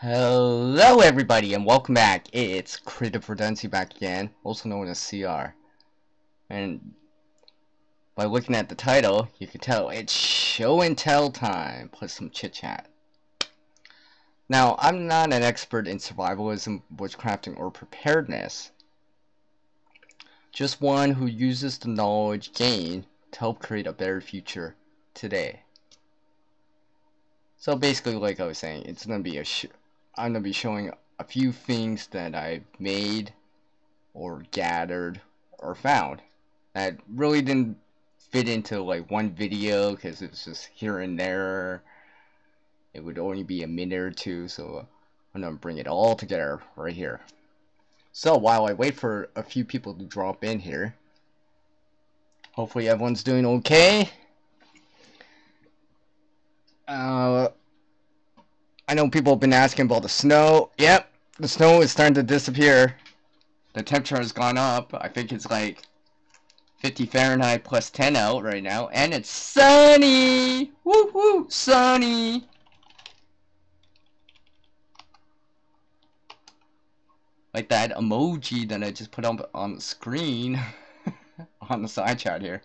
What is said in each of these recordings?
Hello everybody and welcome back. It's Redundancy back again, also known as CR. And by looking at the title, you can tell it's show and tell time plus some chit chat. Now, I'm not an expert in survivalism, bushcrafting, or preparedness. Just one who uses the knowledge gained to help create a better future today. So basically, like I was saying, it's gonna be I'm gonna be showing a few things that I've made or gathered or found that really didn't fit into like one video because it was just here and there. It would only be a minute or two, so I'm gonna bring it all together right here. So while I wait for a few people to drop in here, hopefully everyone's doing okay. I know people have been asking about the snow. Yep, the snow is starting to disappear. The temperature has gone up. I think it's like 50 Fahrenheit plus 10 out right now, and it's sunny! Woo woo! Sunny! Like that emoji that I just put up on the screen on the side chat here.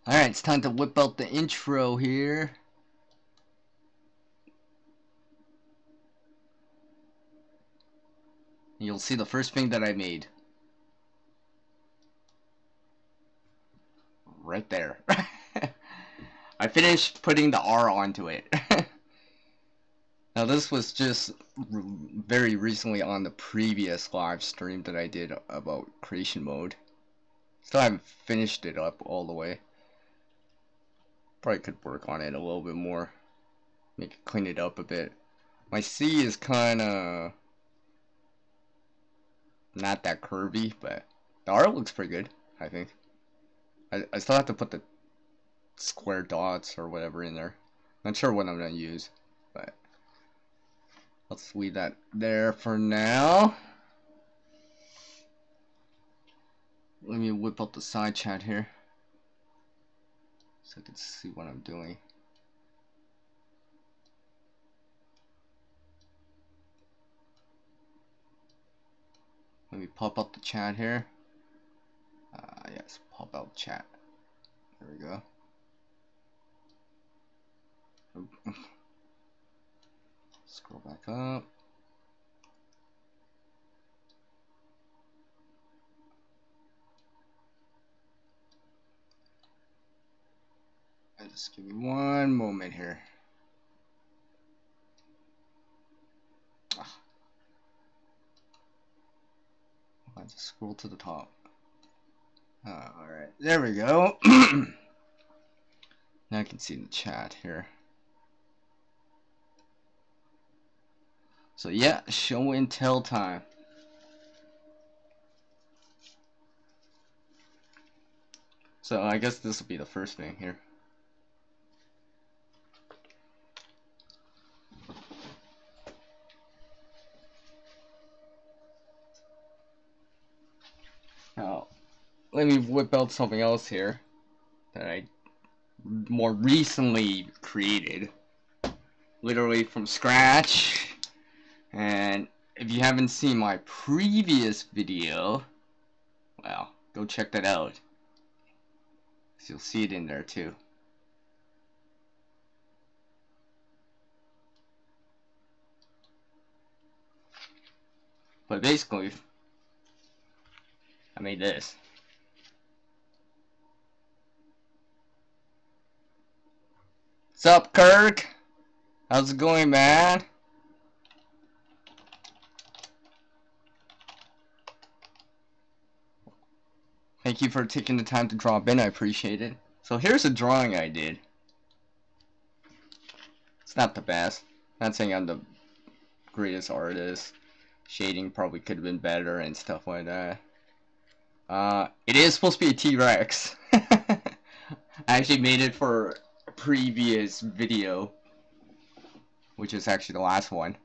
Alright, it's time to whip out the intro here. You'll see the first thing that I made. Right there. I finished putting the R onto it. Now this was just very recently on the previous live stream that I did about creation mode. Still haven't finished it up all the way. Probably could work on it a little bit more. Make it clean it up a bit. My C is kinda not that curvy, but the art looks pretty good, I think. I still have to put the square dots or whatever in there. Not sure what I'm gonna use, but let's leave that there for now. Let me whip up the side chat here so I can see what I'm doing. Let me pop up the chat here. Yes, pop out chat. There we go. Scroll back up. And just give me one moment here. I'll just scroll to the top. Alright, there we go. Now I can see the chat here. So yeah, show and tell time. So I guess this will be the first thing here. Now, let me whip out something else here that I more recently created. Literally from scratch. And if you haven't seen my previous video, well, go check that out. So you'll see it in there too. But basically, I made this. What's up, Kirk? How's it going, man? Thank you for taking the time to drop in, I appreciate it. So here's a drawing I did. It's not the best. Not saying I'm the greatest artist. Shading probably could have been better and stuff like that. It is supposed to be a T-Rex. I actually made it for a previous video, which is actually the last one.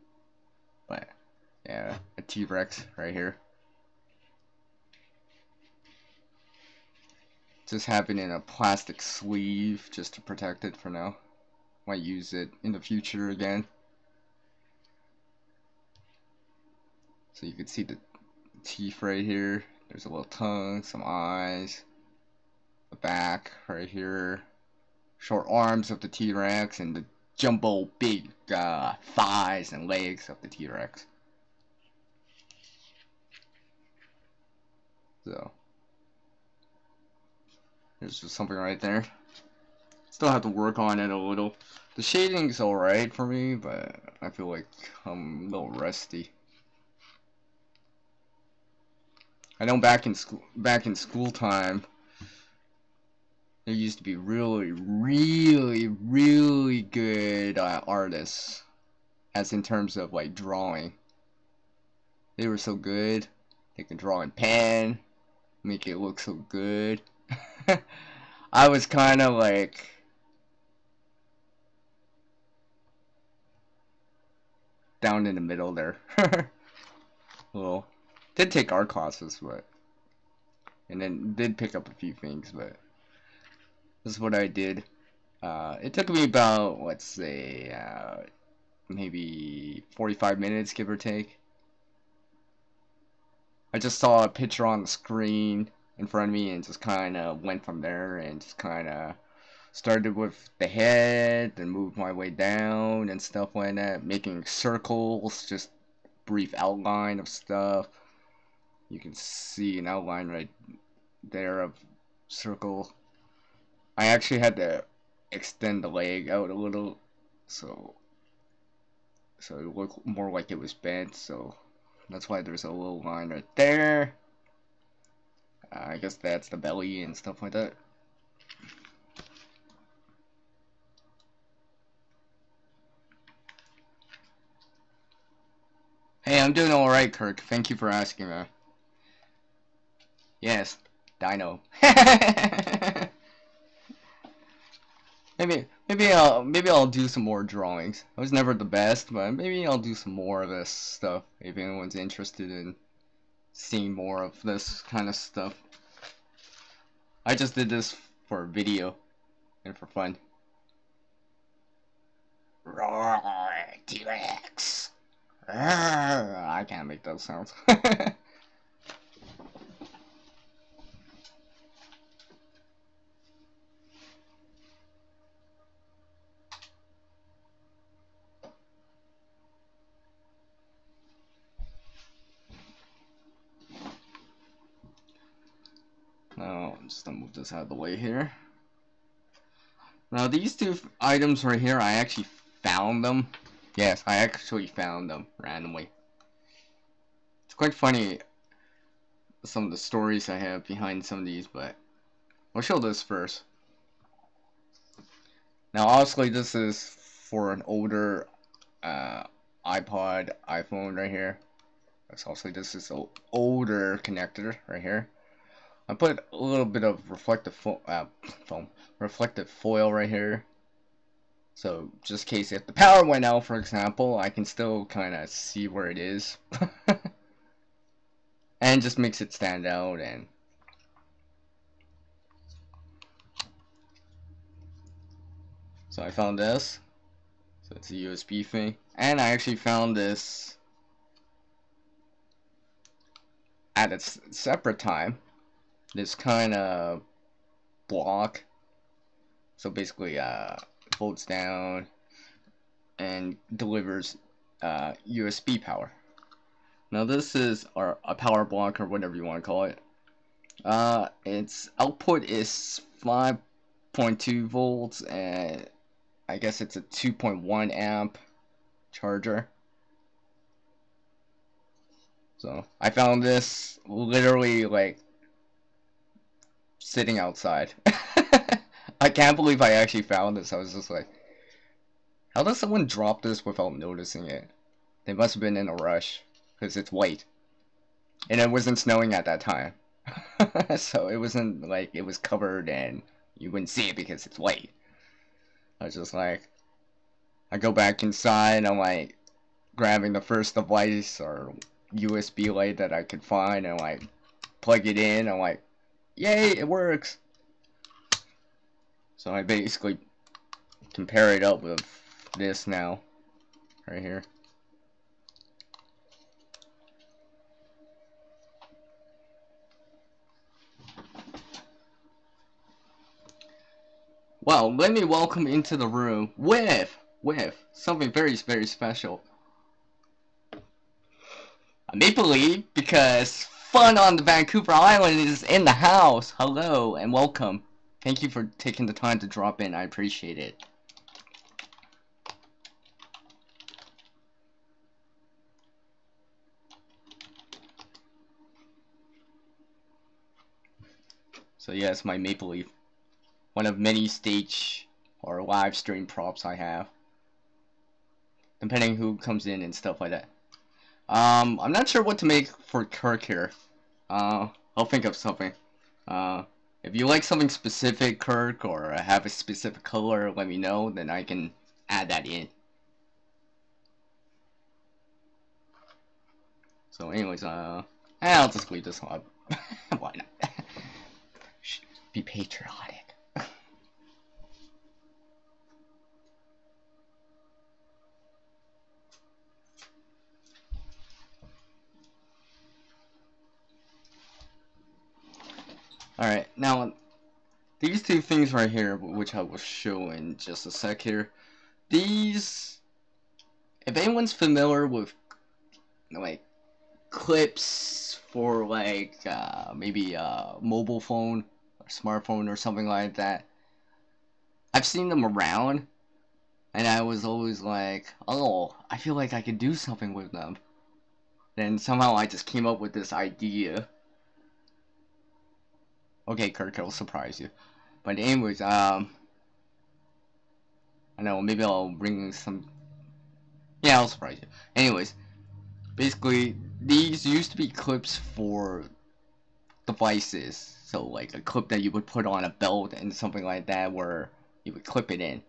But yeah, a T-Rex right here. Just have it in a plastic sleeve just to protect it for now. Might use it in the future again. So you can see the teeth right here. There's a little tongue, some eyes, the back right here, short arms of the T-Rex, and the jumbo big thighs and legs of the T-Rex. So there's just something right there. Still have to work on it a little. The shading's alright for me, but I feel like I'm a little rusty. I know back in school time, there used to be really good artists, as in terms of like drawing. They were so good. They could draw in pen, make it look so good. I was kind of like down in the middle there. Well, did take art classes, but and then did pick up a few things, but this is what I did. It took me about, let's say, maybe 45 minutes, give or take. I just saw a picture on the screen in front of me and just kind of went from there and just kind of started with the head and moved my way down and stuff like that, making circles, just brief outline of stuff. You can see an outline right there of circle. I actually had to extend the leg out a little so it looked more like it was bent, so that's why there's a little line right there. I guess that's the belly and stuff like that. Hey, I'm doing alright, Kirk. Thank you for asking, man. Yes, Dino. maybe I'll do some more drawings. I was never the best, but maybe I'll do some more of this stuff if anyone's interested in seeing more of this kind of stuff. I just did this for video and for fun. Roar, T-Rex. I can't make those sounds. Now, I'm just gonna move this out of the way here. Now, these two items right here, I actually found them. Yes, I actually found them randomly. It's quite funny, some of the stories I have behind some of these, but I'll show this first. Now, obviously, this is for an older iPod, iPhone right here. So obviously, this is an older connector right here. I put a little bit of reflective reflective foil right here. So just in case if the power went out, for example, I can still kind of see where it is. And just makes it stand out. And so I found this. So it's a USB thing. And I actually found this at a separate time. This kind of block. So basically folds down and delivers USB power. Now this is a power block, or whatever you want to call it. Its output is 5.2 volts, and I guess it's a 2.1 amp charger. So I found this literally like sitting outside. I can't believe I actually found this. I was just like, how does someone drop this without noticing it? They must have been in a rush, because it's white. And it wasn't snowing at that time. So it wasn't like it was covered and you wouldn't see it because it's white. I was just like, I go back inside, I'm like grabbing the first device or USB light that I could find and like plug it in. I'm like, yay, it works. So I basically compare it up with this now, right here. Well, let me welcome into the room with something very, very special. A maple leaf, because fun on the Vancouver Island is in the house. Hello and welcome. Thank you for taking the time to drop in. I appreciate it. So yes, my maple leaf. One of many stage or live stream props I have. Depending who comes in and stuff like that. I'm not sure what to make for Kirk here. I'll think of something. If you like something specific, Kirk, or have a specific color, let me know, then I can add that in. So anyways, I'll just leave this up. Why not? Be patriotic. Alright, now, these two things right here, which I will show in just a sec here, these, if anyone's familiar with, like, clips for, like, maybe a mobile phone, or smartphone, or something like that, I've seen them around, and I was always like, oh, I feel like I could do something with them. Then somehow I just came up with this idea. Okay, Kirk, I'll surprise you. But anyways, I know, maybe I'll bring some... Yeah, I'll surprise you. Anyways, basically, these used to be clips for devices. So, like, a clip that you would put on a belt and something like that where you would clip it in.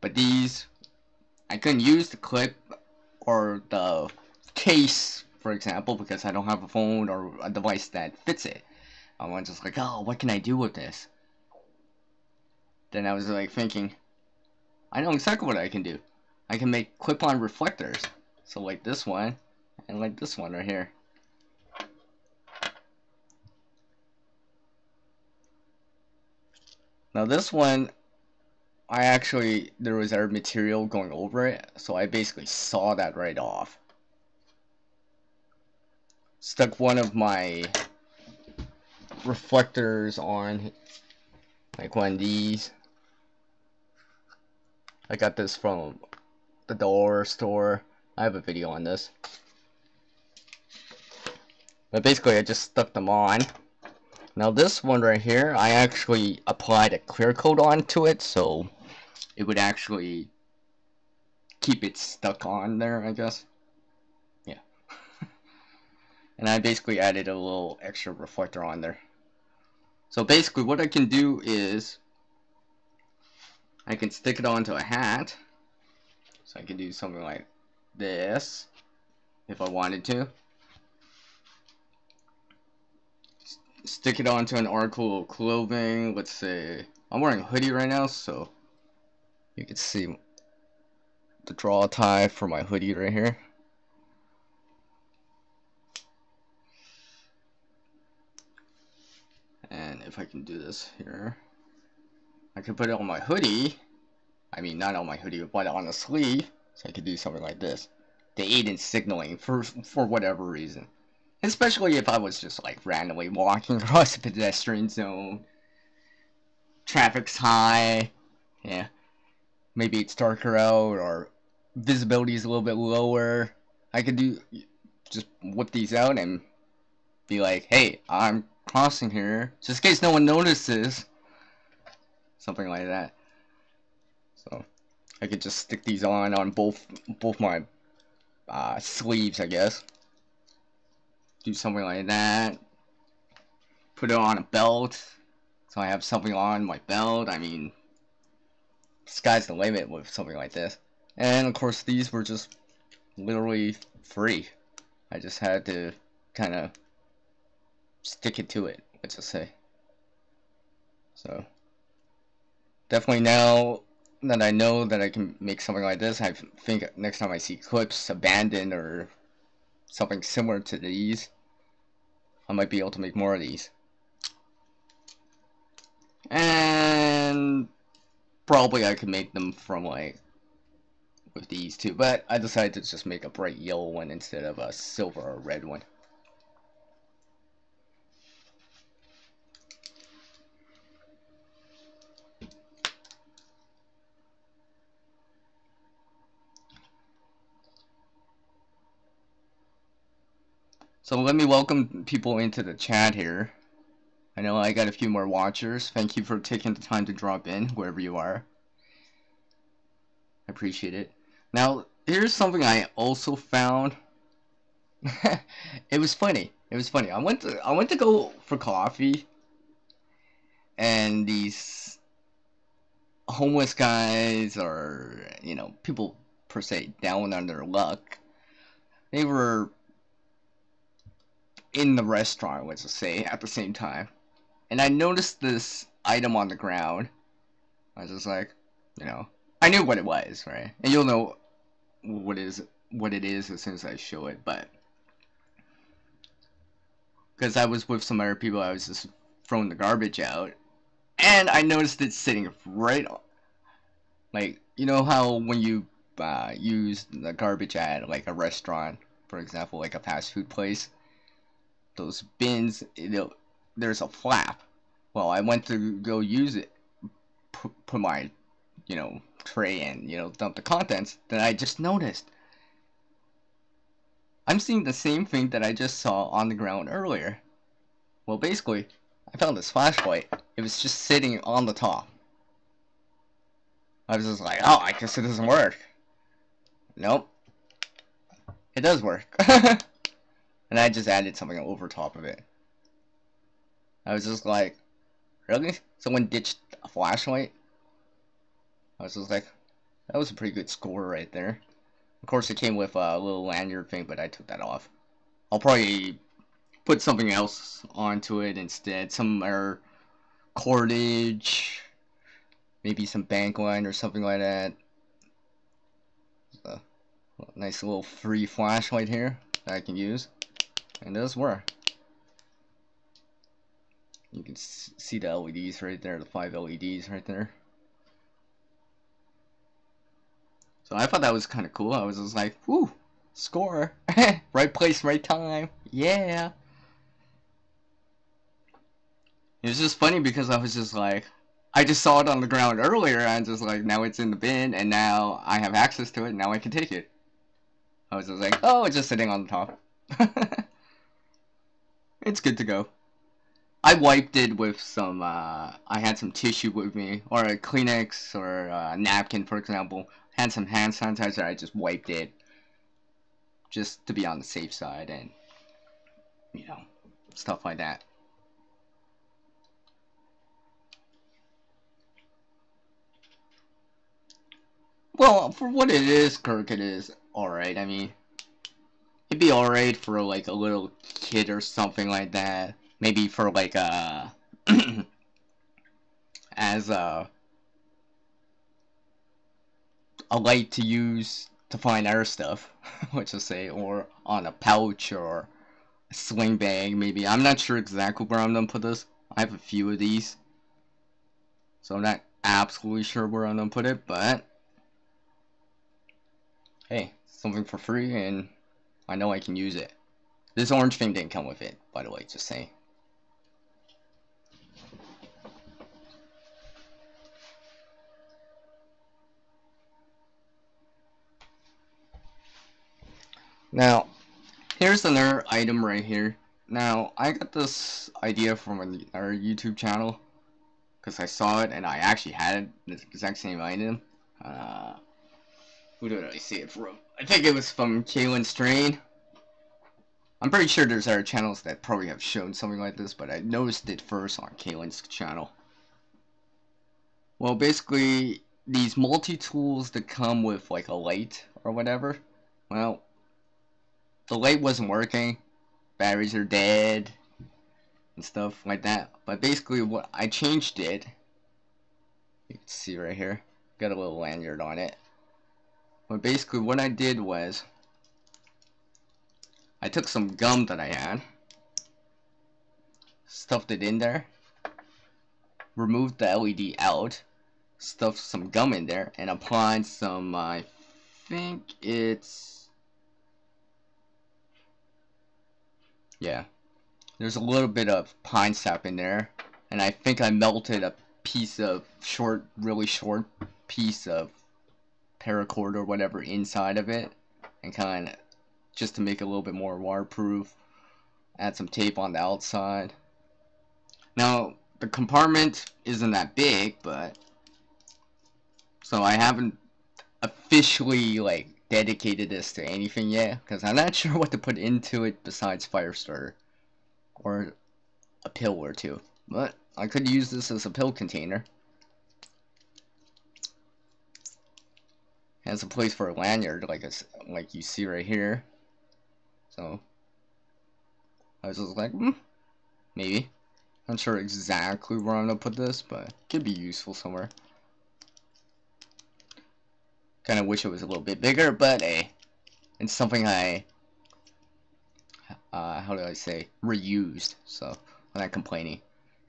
But these, I couldn't use the clip or the case, for example, because I don't have a phone or a device that fits it. I was just like, oh, what can I do with this? Then I was like thinking, I know exactly what I can do. I can make clip-on reflectors. So like this one, and like this one right here. Now this one, there was air material going over it, so I basically saw that right off. Stuck one of my reflectors on, like one of these. I got this from the dollar store. I have a video on this. But basically I just stuck them on. Now this one right here, I actually applied a clear coat onto it, so it would actually keep it stuck on there, I guess. Yeah. And I basically added a little extra reflector on there. So basically what I can do is I can stick it onto a hat. So I can do something like this if I wanted to. Stick it onto an article of clothing. Let's say I'm wearing a hoodie right now, so you can see the draw tie for my hoodie right here. And if I can do this here, I can put it on my hoodie. I mean, not on my hoodie, but on the sleeve. So I could do something like this. They aid in signaling for whatever reason. Especially if I was just like randomly walking across a pedestrian zone. Traffic's high. Yeah. Maybe it's darker out or visibility is a little bit lower. I could just whip these out and be like, hey, I'm crossing here. Just in case no one notices. Something like that. So I could just stick these on both my sleeves, I guess. Do something like that. Put it on a belt, so I have something on my belt. I mean, sky's the limit with something like this. And of course, these were just literally free. I just had to kind of stick it to it, let's just say. So definitely now that I know that I can make something like this, I think next time I see clips abandoned or something similar to these, I might be able to make more of these. And probably I could make them from like with these too, but I decided to just make a bright yellow one instead of a silver or red one. So let me welcome people into the chat here. I know I got a few more watchers. Thank you for taking the time to drop in, wherever you are. I appreciate it. Now, here's something I also found. It was funny. It was funny. I went to go for coffee, and these homeless guys, or you know, people per se down on their luck, they were in the restaurant, let's just say, at the same time. And I noticed this item on the ground. I was just like, you know, I knew what it was, right? And you'll know what it is as soon as I show it, but because I was with some other people, I was just throwing the garbage out, and I noticed it sitting right, like, you know how when you use the garbage at like a restaurant, for example, like a fast food place, those bins, there's a flap. Well, I went to go use it, put my, you know, tray and, you know, dump the contents. Then I just noticed I'm seeing the same thing that I just saw on the ground earlier. Well, basically, I found this flashlight. It was just sitting on the top. I was just like, oh, I guess it doesn't work. Nope. It does work. And I just added something over top of it. I was just like, really? Someone ditched a flashlight? I was just like, that was a pretty good score right there. Of course, it came with a little lanyard thing, but I took that off. I'll probably put something else onto it instead. Some cordage, maybe some bank line or something like that. A nice little free flashlight here that I can use. And it does work. You can see the LEDs right there, the 5 LEDs right there. So I thought that was kind of cool. I was just like, whoo, score. Right place, right time. Yeah. It was just funny because I was just like, I just saw it on the ground earlier and just like, now it's in the bin and now I have access to it. Now I can take it. I was just like, oh, it's just sitting on the top. It's good to go. I wiped it with some, I had some tissue with me, or a Kleenex, or a napkin, for example. Had some hand sanitizer, I just wiped it, just to be on the safe side, and, you know, stuff like that. Well, for what it is, Kirk, it is alright. I mean, it'd be alright for, like, a little kid or something like that. Maybe for, like, as a light to use to find our stuff, let's just say, or on a pouch or a sling bag, maybe. I'm not sure exactly where I'm gonna put this. I have a few of these, so I'm not absolutely sure where I'm gonna put it, but hey, something for free, and I know I can use it. This orange thing didn't come with it, by the way, just saying. Now, here's another item right here. Now, I got this idea from our YouTube channel, because I saw it and I actually had the exact same item. Who did I see it from? I think it was from Kaylin Strain. I'm pretty sure there's other channels that probably have shown something like this, but I noticed it first on Kaylin's channel. Well, basically, these multi-tools that come with like a light or whatever, well, the light wasn't working, batteries are dead, and stuff like that. But basically, what I changed it You can see right here, got a little lanyard on it. But basically what I did was, I took some gum that I had, stuffed it in there, removed the LED out, stuffed some gum in there, and applied some, I think it's, yeah, there's a little bit of pine sap in there, and I think I melted a piece of really short piece of paracord or whatever inside of it, and kind of just to make it a little bit more waterproof. Add some tape on the outside. Now the compartment isn't that big, but so I haven't officially like dedicated this to anything yet, because I'm not sure what to put into it besides fire starter or a pill or two. But I could use this as a pill container. Has a place for a lanyard, like you see right here. So I was just like, maybe. Not sure exactly where I'm gonna put this, but it could be useful somewhere. Kind of wish it was a little bit bigger, but hey, it's something I, how do I say, reused. So I'm not complaining,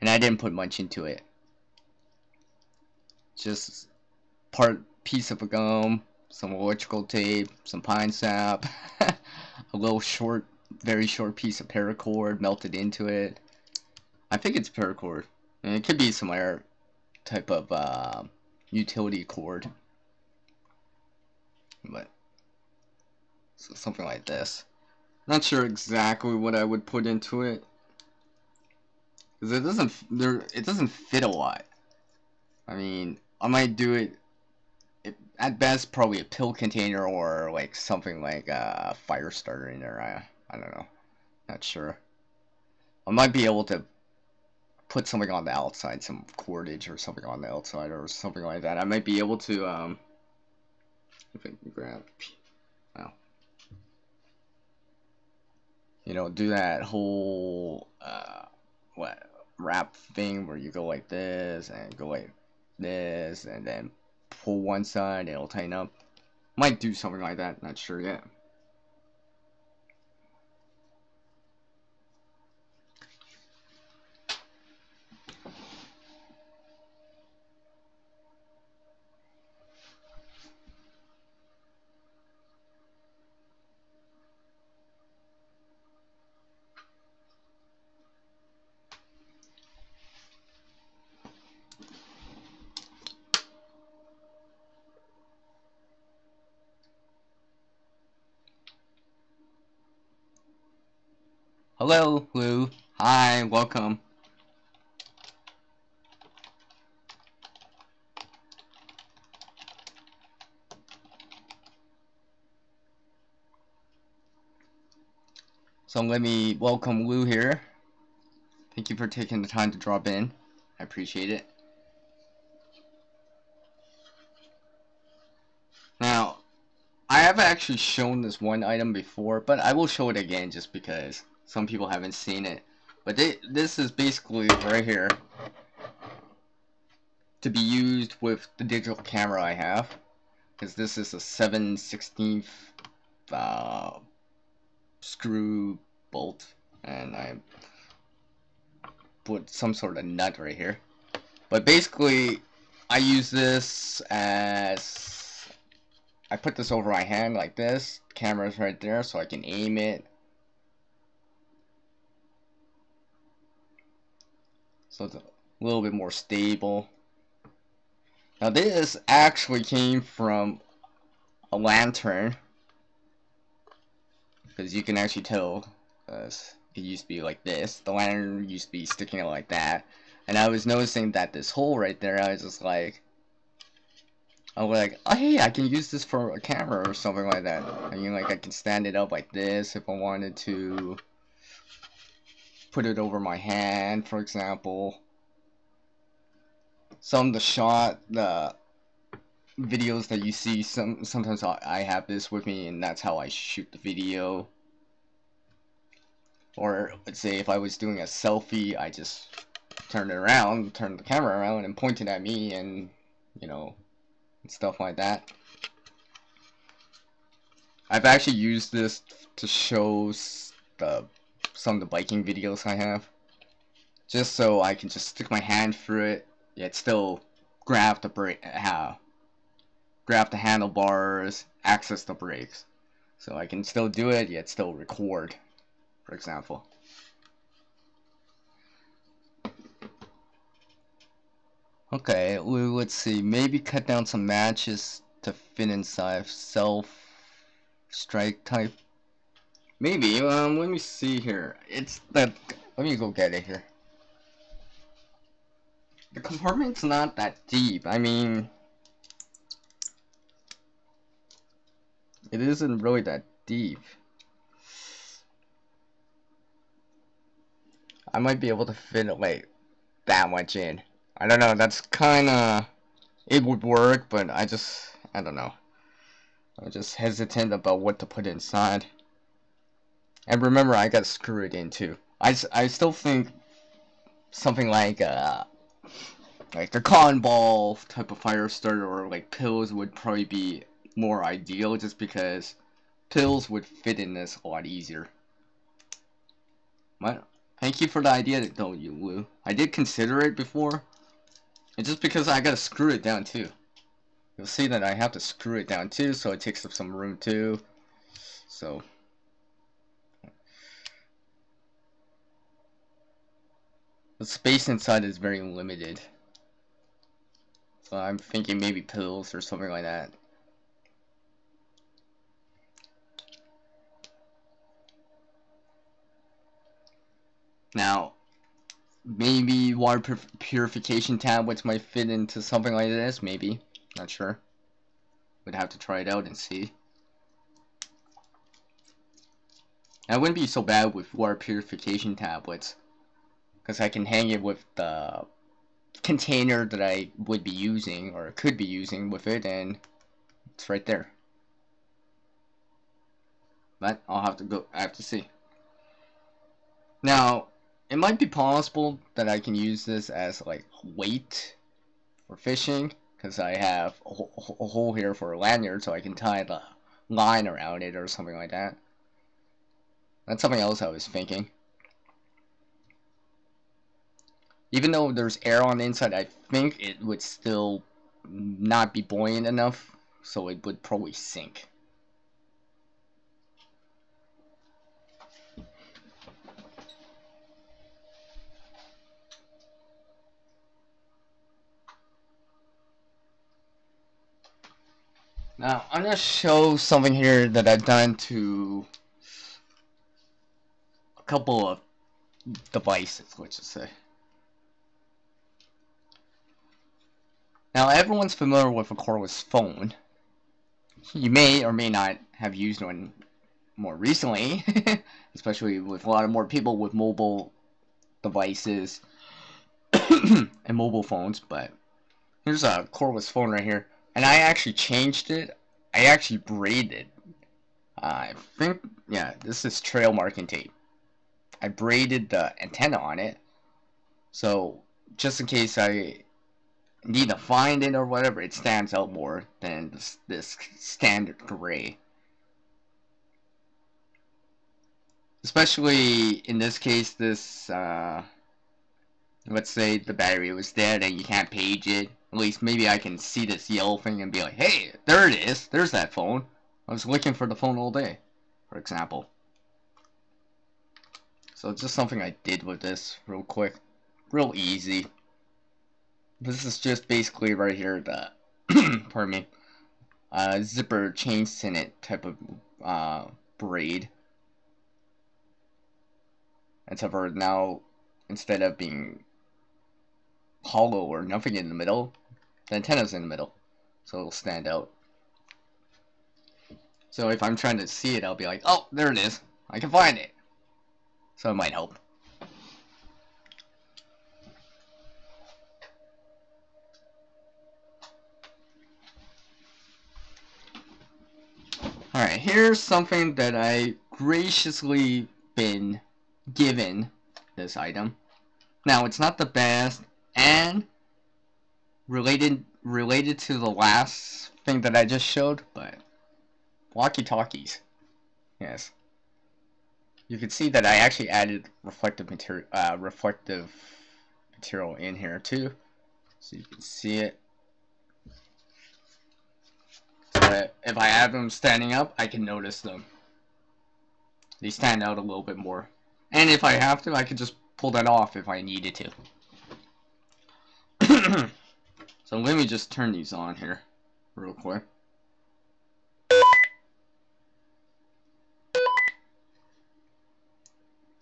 and I didn't put much into it. Just piece of gum, some electrical tape, some pine sap, a little very short piece of paracord melted into it. I think it's paracord, and it could be some other type of utility cord, but so something like this. Not sure exactly what I would put into it, because it doesn't fit a lot. I mean, I might do it at best probably a pill container or like something like a fire starter in there. I don't know, not sure. I might be able to put something on the outside, some cordage or something on the outside or something like that. I might be able to if I can grab, well, you know, do that whole wrap thing where you go like this and go like this and then pull one side and it'll tighten up. Might do something like that, not sure yet. Hello, Lou. Hi, welcome. So let me welcome Lou here. Thank you for taking the time to drop in. I appreciate it. Now, I have actually shown this one item before, but I will show it again just because some people haven't seen it. But this is basically right here to be used with the digital camera I have, because this is a 7/16 screw bolt, and I put some sort of nut right here. But basically, I use this as, I put this over my hand like this, camera's right there so I can aim it. So it's a little bit more stable. Now this actually came from a lantern, because you can actually tell, it used to be like this. The lantern used to be sticking out like that. And I was noticing that this hole right there, I was just like, oh hey, I can use this for a camera or something like that. I mean, like, I can stand it up like this if I wanted to put it over my hand, for example. Some of the videos that you see, sometimes I have this with me, and that's how I shoot the video. Or let's say if I was doing a selfie, I just turn it around, turn the camera around and point it at me, and you know, and stuff like that. I've actually used this to show some of the biking videos I have, just so I can just stick my hand through it, yet still grab the grab the handlebars, access the brakes. So I can still do it, yet still record, for example. Okay, let's see. Maybe cut down some matches to fit inside self-strike type. Maybe, let me see here. It's that, let me go get it here. The compartment's not that deep. I mean, it isn't really that deep. I might be able to fit it like that much in. I don't know, that's kinda, it would work, but I don't know. I'm just hesitant about what to put inside. And remember, I got screwed in too. I still think something like the cotton ball type of fire starter or like pills would probably be more ideal, just because pills would fit in this a lot easier. But thank you for the idea, though, you Lou. I did consider it before, and just because I gotta screw it down too. You'll see that I have to screw it down too, so it takes up some room too. So the space inside is very limited. So I'm thinking maybe pills or something like that. Now, maybe water purification tablets might fit into something like this, maybe. Not sure. Would have to try it out and see. And it wouldn't be so bad with water purification tablets, because I can hang it with the container that I would be using, or could be using with it, and it's right there. But I have to see. Now, it might be possible that I can use this as like weight for fishing, because I have a hole here for a lanyard, so I can tie the line around it or something like that. That's something else I was thinking. Even though there's air on the inside, I think it would still not be buoyant enough, so it would probably sink. Now, I'm going to show something here that I've done to a couple of devices, let's just say. Now, everyone's familiar with a cordless phone. You may or may not have used one more recently, especially with a lot of more people with mobile devices and mobile phones, but here's a cordless phone right here. And I actually changed it. I actually braided. I think, yeah, this is trail marking tape. I braided the antenna on it. So, just in case I need to find it or whatever, it stands out more than this standard gray. Especially in this case, this, let's say the battery was dead and you can't page it. At least maybe I can see this yellow thing and be like, hey, there it is. There's that phone. I was looking for the phone all day, for example. So just something I did with this real quick. Real easy. This is just basically right here the, pardon me, zipper chain sennit type of braid. Except for now, instead of being hollow or nothing in the middle, the antenna's in the middle, so it'll stand out. So if I'm trying to see it, I'll be like, oh, there it is. I can find it. So it might help. Alright, here's something that I graciously been given, this item. Now, it's not the best, and related related to the last thing that I just showed, but walkie-talkies. Yes. You can see that I actually added reflective material in here too, so you can see it. So that if I have them standing up, I can notice them. They stand out a little bit more. And if I have to, I could just pull that off if I needed to. So let me just turn these on here real quick.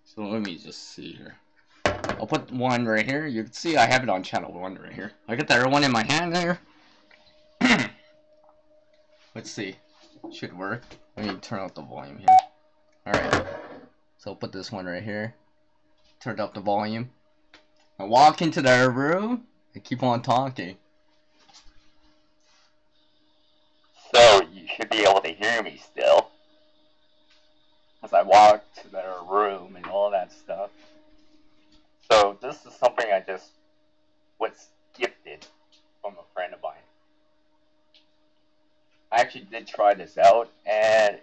So let me just see here. I'll put one right here. You can see I have it on channel 1 right here. I got the other one in my hand there. Let's see. Should work. Let me turn up the volume here. Alright. So I'll put this one right here. Turn up the volume. I walk into their room and keep on talking. So you should be able to hear me still, as I walk to their room and all that stuff. So this is something I just was gifted from a friend of mine. I actually did try this out, and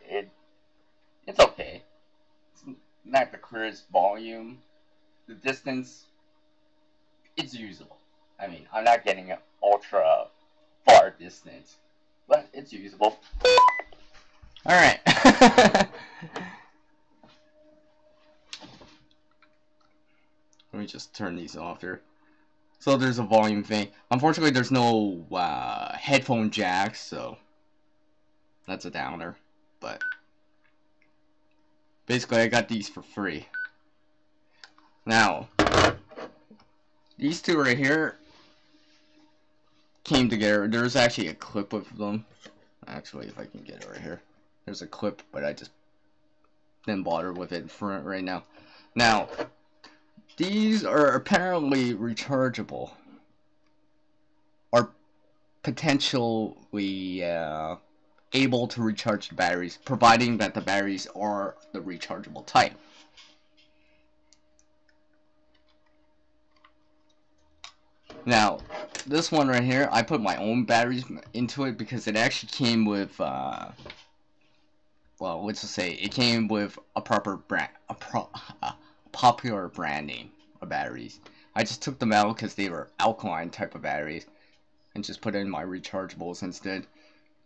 it's okay. It's not the clearest volume. The distance, it's usable. I mean, I'm not getting an ultra far distance, but it's usable. Alright. Let me just turn these off here. So there's a volume thing. Unfortunately, there's no headphone jack, so that's a downer. But basically, I got these for free. Now, these two right here came together. There's actually a clip of them. Actually, if I can get it right here. There's a clip, but I just didn't bother with it for right now. Now, these are apparently rechargeable. Or potentially able to recharge the batteries, providing that the batteries are the rechargeable type. Now, this one right here, I put my own batteries into it because it actually came with, well, let's just say, it came with a proper brand, a popular brand name of batteries. I just took them out because they were alkaline type of batteries and just put in my rechargeables instead.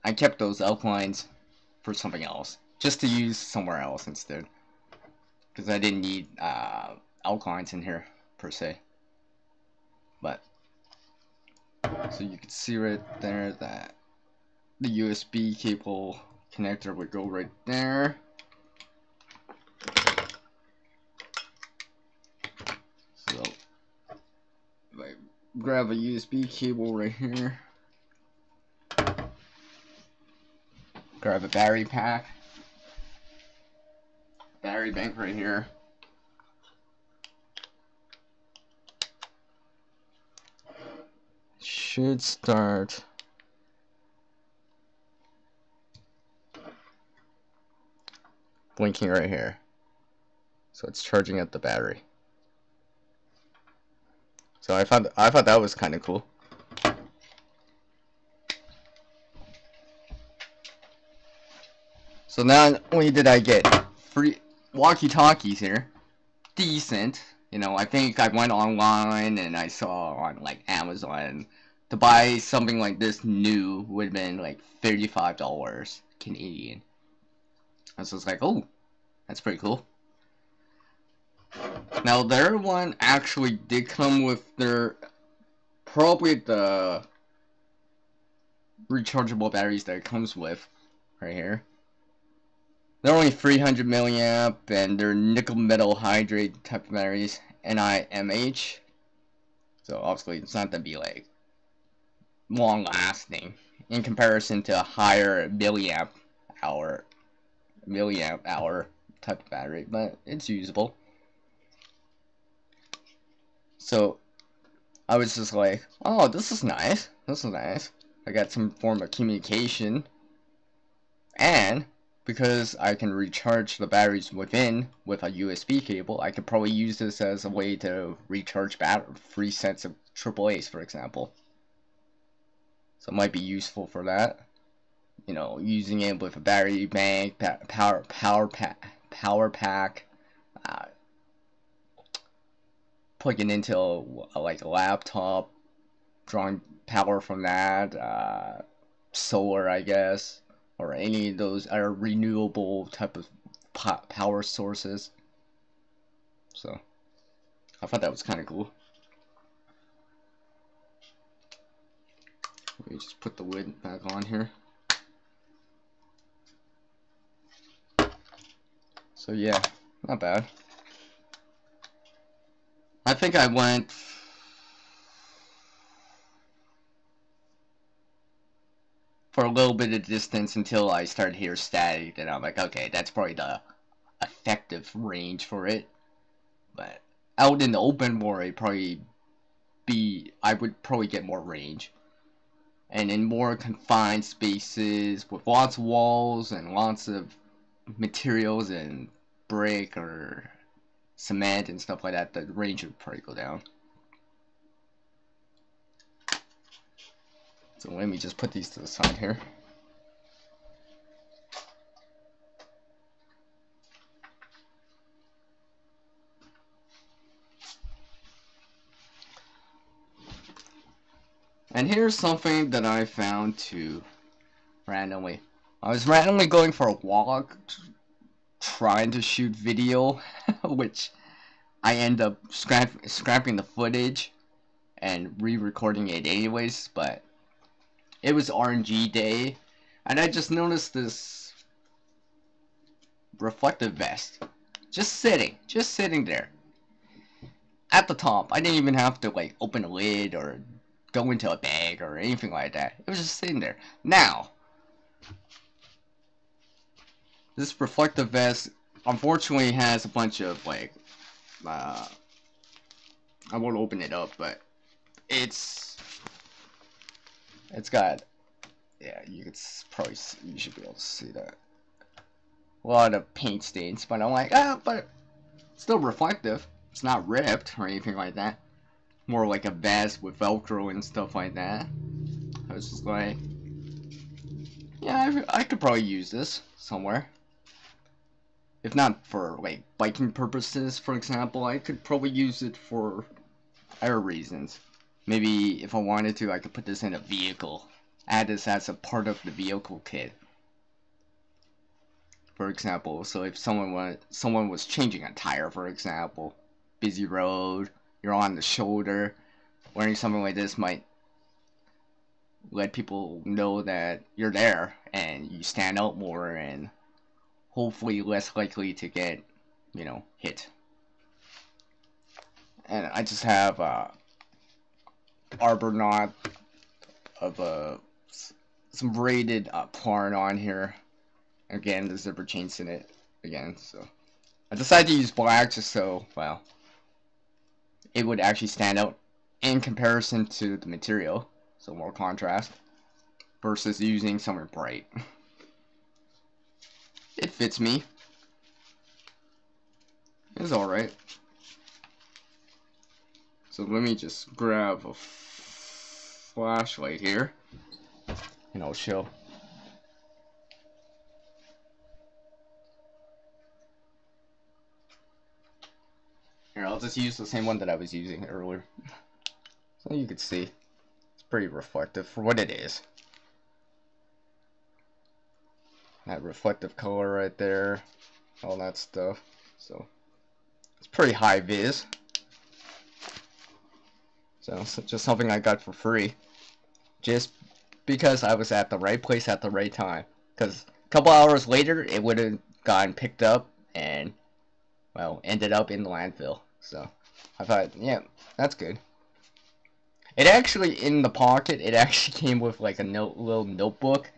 I kept those alkalines for something else, just to use somewhere else instead, because I didn't need alkalines in here per se. But so you can see right there that the USB cable connector would go right there. So if I grab a USB cable right here, grab a battery pack, battery bank right here, should start blinking right here. So it's charging up the battery. So I thought that was kind of cool. So not only did I get free walkie-talkies here, decent. You know, I think I went online and I saw on like Amazon to buy something like this new would have been like $35 Canadian. I was just like, oh, that's pretty cool. Now their one actually did come with their probably the rechargeable batteries that it comes with right here. They're only 300 milliamp and they're nickel metal hydrate type of batteries, NIMH. So obviously it's not gonna be like long lasting in comparison to a higher milliamp hour type of battery, but it's usable. So I was just like, oh, this is nice. This is nice. I got some form of communication, and because I can recharge the batteries within with a USB cable, I could probably use this as a way to recharge 3 sets of AAAs, for example. So it might be useful for that. You know, using it with a battery bank, power pack, uh, plugging into like a laptop, drawing power from that, solar, I guess, or any of those are renewable type of power sources. So I thought that was kind of cool. Let me just put the lid back on here. So yeah, not bad. I think I went for a little bit of distance until I started hearing static, and I'm like, okay, that's probably the effective range for it. But out in the open where I would probably get more range. And in more confined spaces with lots of walls and lots of materials and brick or cement and stuff like that, the range would probably go down. So let me just put these to the side here. And here's something that I found too randomly. I was randomly going for a walk, trying to shoot video, which I end up scrapping the footage and re-recording it anyways, but it was RNG day, and I just noticed this reflective vest just sitting there at the top. I didn't even have to like open a lid or go into a bag or anything like that. It was just sitting there. Now, this reflective vest unfortunately has a bunch of like I won't open it up, but it's got, yeah, you could probably see, you should be able to see that, a lot of paint stains, but I'm like, but it's still reflective. It's not ripped or anything like that. More like a vest with Velcro and stuff like that. I was just like, yeah, I could probably use this somewhere. If not for like biking purposes, for example, I could probably use it for other reasons. Maybe if I wanted to, I could put this in a vehicle. Add this as a part of the vehicle kit. For example, so if someone was changing a tire, for example, busy road, you're on the shoulder, wearing something like this might let people know that you're there and you stand out more and hopefully less likely to get, you know, hit. And I just have arbor knot of some braided yarn on here. Again, the zipper chain's in it again, so I decided to use black just so, well, it would actually stand out in comparison to the material, so more contrast, versus using something bright. It fits me. It's alright. So let me just grab a flashlight here, and I'll show. Here, I'll just use the same one that I was using earlier. So you can see, it's pretty reflective for what it is. That reflective color right there, all that stuff. So it's pretty high vis. So it's just something I got for free, just because I was at the right place at the right time. Because a couple hours later, it would have gotten picked up and, well, ended up in the landfill. So I thought, yeah, that's good. It actually, in the pocket, it actually came with like a little notebook.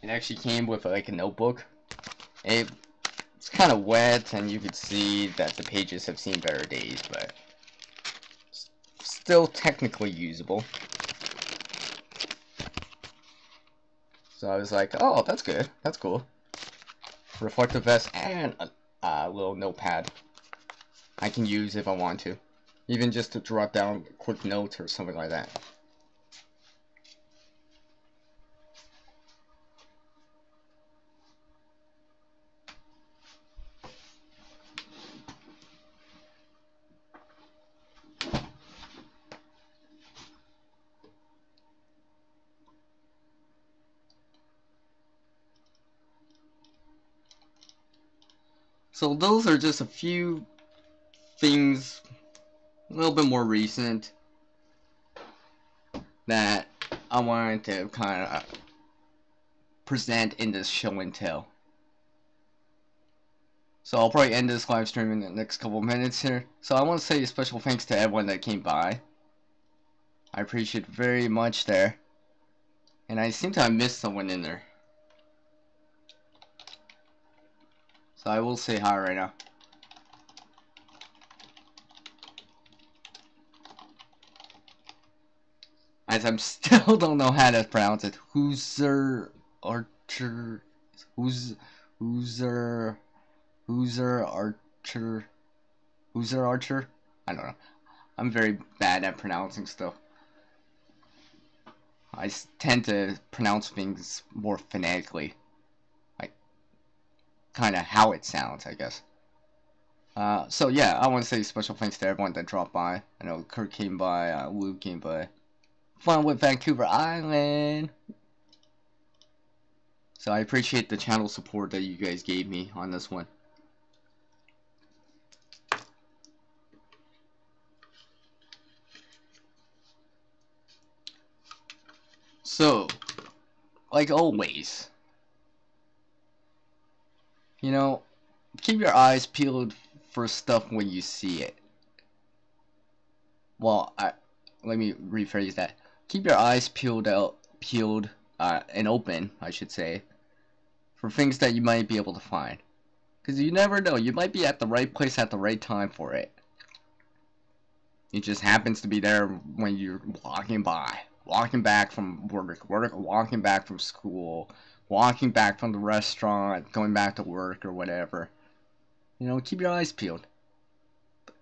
It actually came with like a notebook. It's kind of wet, and you could see that the pages have seen better days, but still technically usable. So I was like, oh, that's good. That's cool. Reflective vest and a little notepad I can use if I want to. even just to jot down quick notes or something like that. So those are just a few things, a little bit more recent, that I wanted to kind of present in this show and tell. So I'll probably end this live stream in the next couple of minutes here. So I want to say a special thanks to everyone that came by. I appreciate it very much there. And I seem to have missed someone in there. So I will say hi right now. As I'm still don't know how to pronounce it. Hooser Archer. Hooser Archer. Hooser Archer? I don't know. I'm very bad at pronouncing stuff. I tend to pronounce things more phonetically. Like, kind of how it sounds, I guess. So yeah, I want to say special thanks to everyone that dropped by. I know Kurt came by, Luke came by. Fun with Vancouver Island. So I appreciate the channel support that you guys gave me on this one. So, like always, you know, keep your eyes peeled for stuff when you see it. Well, let me rephrase that. Keep your eyes peeled and open, I should say, for things that you might be able to find. Because you never know, you might be at the right place at the right time for it. It just happens to be there when you're walking by. Walking back from work, walking back from school, walking back from the restaurant, going back to work or whatever. You know, keep your eyes peeled.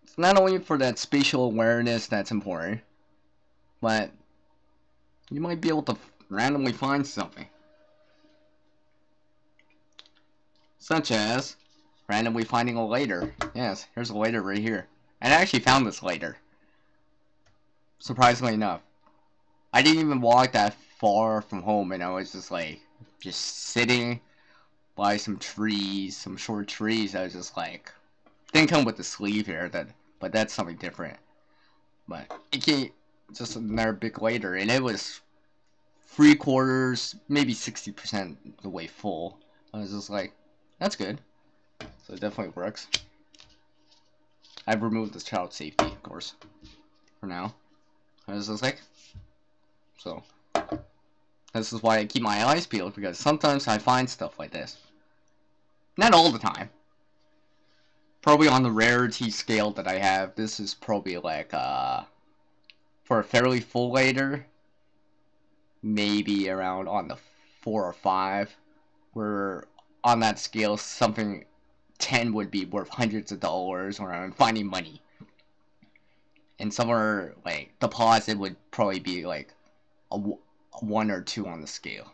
It's not only for that spatial awareness that's important, but you might be able to randomly find something. Such as randomly finding a lighter. Yes, here's a lighter right here. And I actually found this lighter. Surprisingly enough. I didn't even walk that far from home, and I was just sitting by some trees, some short trees. I was just like, didn't come with the sleeve here, but that's something different. But it came just another big lighter, and it was 3/4, maybe 60% the way full. I was just like, that's good. So it definitely works. I've removed the child safety, of course, for now. I was just like, so this is why I keep my eyes peeled, because sometimes I find stuff like this. Not all the time. Probably on the rarity scale that I have, this is probably like, for a fairly full lighter, maybe around on the 4 or 5, where on that scale, something 10 would be worth hundreds of dollars, or I'm finding money. And somewhere, like, deposit would probably be like a 1 or 2 on the scale.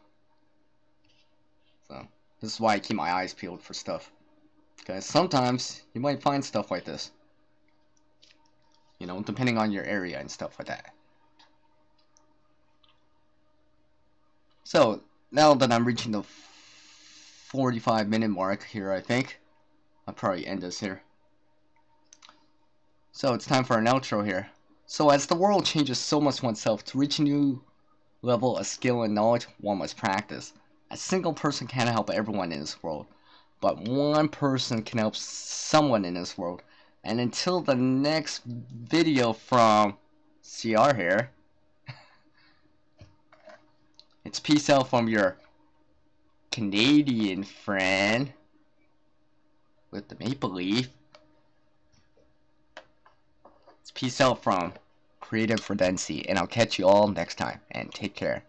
So, this is why I keep my eyes peeled for stuff. Because sometimes you might find stuff like this. You know, depending on your area and stuff like that. So, now that I'm reaching the 45-minute mark here, I think I'll probably end this here. So, it's time for an outro here. So, as the world changes so much oneself, to reach a new level of skill and knowledge, one must practice. A single person can't help everyone in this world, but one person can help someone in this world. And until the next video from CR here, it's peace out from your Canadian friend with the maple leaf. It's peace out from Creative Redundancy, and I'll catch you all next time, and take care.